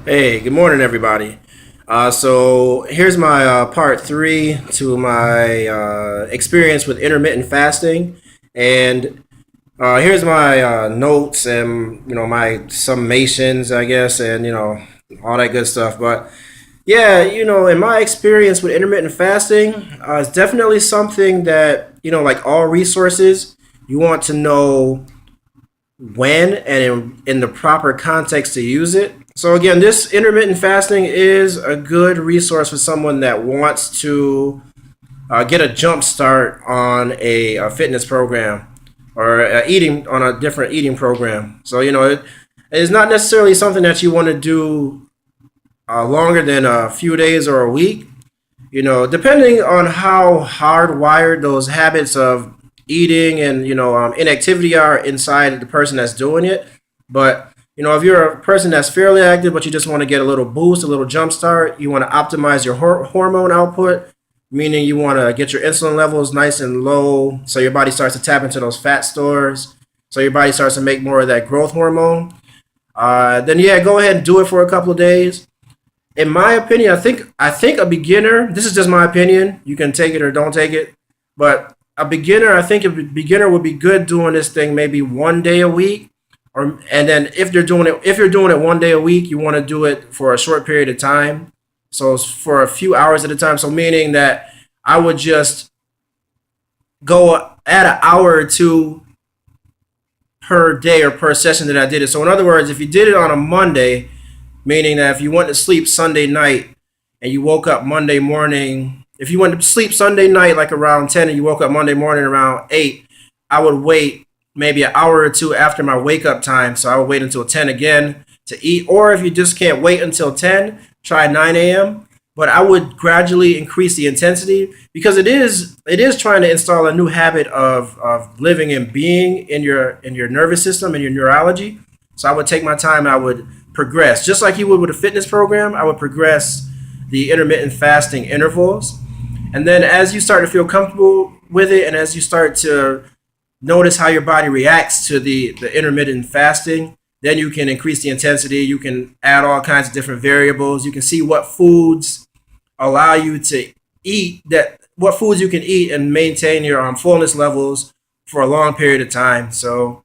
Hey, good morning, everybody. So here's my part three to my experience with intermittent fasting, and here's my notes and my summations, I guess, and all that good stuff. But yeah, in my experience with intermittent fasting, it's definitely something that like all resources, you want to know when and in the proper context to use it. So again, this intermittent fasting is a good resource for someone that wants to get a jump start on a fitness program or eating on a different eating program. So it is not necessarily something that you want to do longer than a few days or a week. Depending on how hardwired those habits of eating and inactivity are inside the person that's doing it. But if you're a person that's fairly active, but you just want to get a little boost, a little jump start, you want to optimize your hormone output, meaning you want to get your insulin levels nice and low, so your body starts to tap into those fat stores, so your body starts to make more of that growth hormone. Then yeah, go ahead and do it for a couple of days. In my opinion, I think a beginner. This is just my opinion. You can take it or don't take it, but a beginner, I think a beginner would be good doing this thing maybe one day a week, or and then if you're doing it one day a week, you want to do it for a short period of time, so it's for a few hours at a time. So meaning that I would just go at an hour or two per day or per session that I did it. So in other words, if you did it on a Monday, meaning that if you went to sleep Sunday night and you woke up Monday morning, if you went to sleep Sunday night like around 10 and you woke up Monday morning around 8, I would wait maybe an hour or two after my wake up time. So I would wait until 10 again to eat. Or if you just can't wait until 10, try 9 a.m. But I would gradually increase the intensity because it is trying to install a new habit of living and being in your nervous system and your neurology. So I would take my time and I would progress. Just like you would with a fitness program, I would progress the intermittent fasting intervals. And then as you start to feel comfortable with it and as you start to notice how your body reacts to the intermittent fasting, then you can increase the intensity. You can add all kinds of different variables. You can see what foods allow you to what foods you can eat and maintain your fullness levels for a long period of time. So,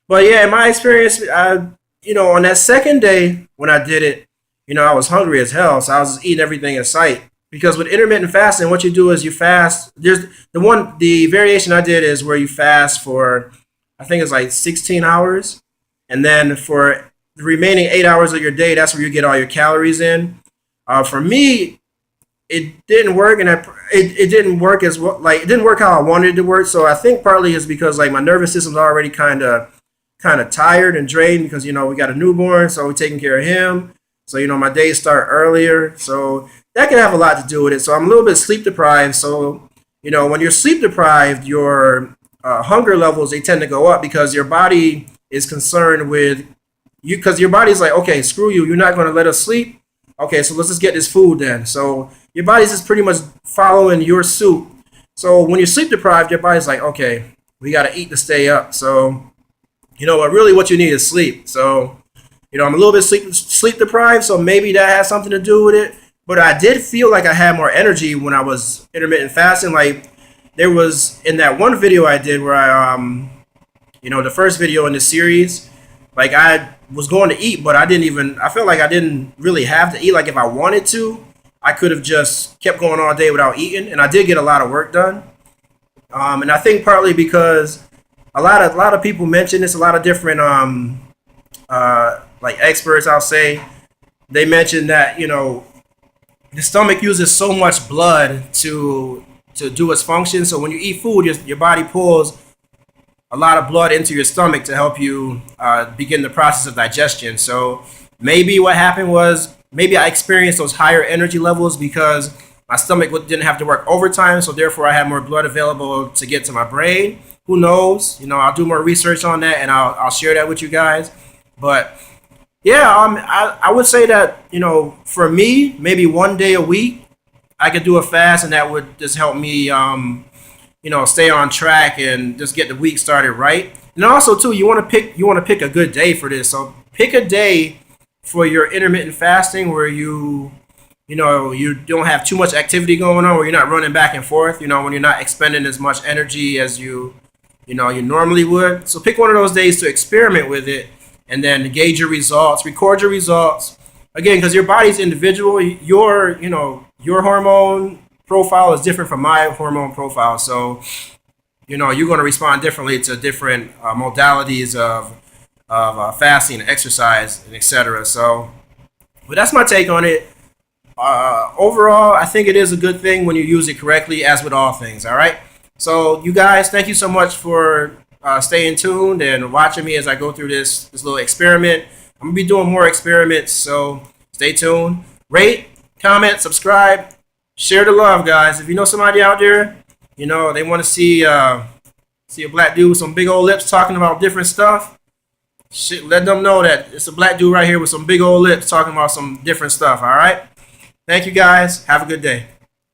but yeah, in my experience, on that second day when I did it, I was hungry as hell, so I was just eating everything in sight. Because with intermittent fasting, what you do is you fast. There's the variation I did is where you fast for, I think it's like 16 hours, and then for the remaining 8 hours of your day, that's where you get all your calories in. For me, it didn't work, and it didn't work as well. Like it didn't work how I wanted it to work. So I think partly is because like my nervous system's already kind of tired and drained because we got a newborn, so we're taking care of him. So my days start earlier, so that can have a lot to do with it. So I'm a little bit sleep deprived. So when you're sleep deprived, your hunger levels they tend to go up because your body is concerned with you because your body's like, okay, screw you, you're not going to let us sleep. Okay, so let's just get this food then. So your body's just pretty much following your suit. So when you're sleep deprived, your body's like, okay, we got to eat to stay up. So really what you need is sleep. So, I'm a little bit sleep deprived, so maybe that has something to do with it. But I did feel like I had more energy when I was intermittent fasting. Like there was in that one video I did where the first video in the series, like I was going to eat, but I felt like I didn't really have to eat. Like if I wanted to, I could have just kept going all day without eating. And I did get a lot of work done. And I think partly because a lot of people mention this. A lot of different like experts, I'll say, they mention that the stomach uses so much blood to do its function. So when you eat food, your body pulls a lot of blood into your stomach to help you begin the process of digestion. So maybe what happened was maybe I experienced those higher energy levels because my stomach didn't have to work overtime, so therefore I had more blood available to get to my brain. Who knows? I'll do more research on that and I'll share that with you guys. But yeah, I would say that for me, maybe one day a week, I could do a fast, and that would just help me, stay on track and just get the week started right. And also too, you want to pick a good day for this. So pick a day for your intermittent fasting, where you don't have too much activity going on, where you're not running back and forth, when you're not expending as much energy as you normally would. So pick one of those days to experiment with it, and then gauge your results, record your results. Again, because your body's individual, your hormone profile is different from my hormone profile. So, you're going to respond differently to different modalities of fasting, exercise, and etc. So, but that's my take on it. Overall, I think it is a good thing when you use it correctly, as with all things. All right. So, you guys, thank you so much for staying tuned and watching me as I go through this little experiment. I'm gonna be doing more experiments, so stay tuned. Rate, comment, subscribe, share the love, guys. If you know somebody out there, they want to see a black dude with some big old lips talking about different stuff, let them know that it's a black dude right here with some big old lips talking about some different stuff. All right. Thank you, guys. Have a good day.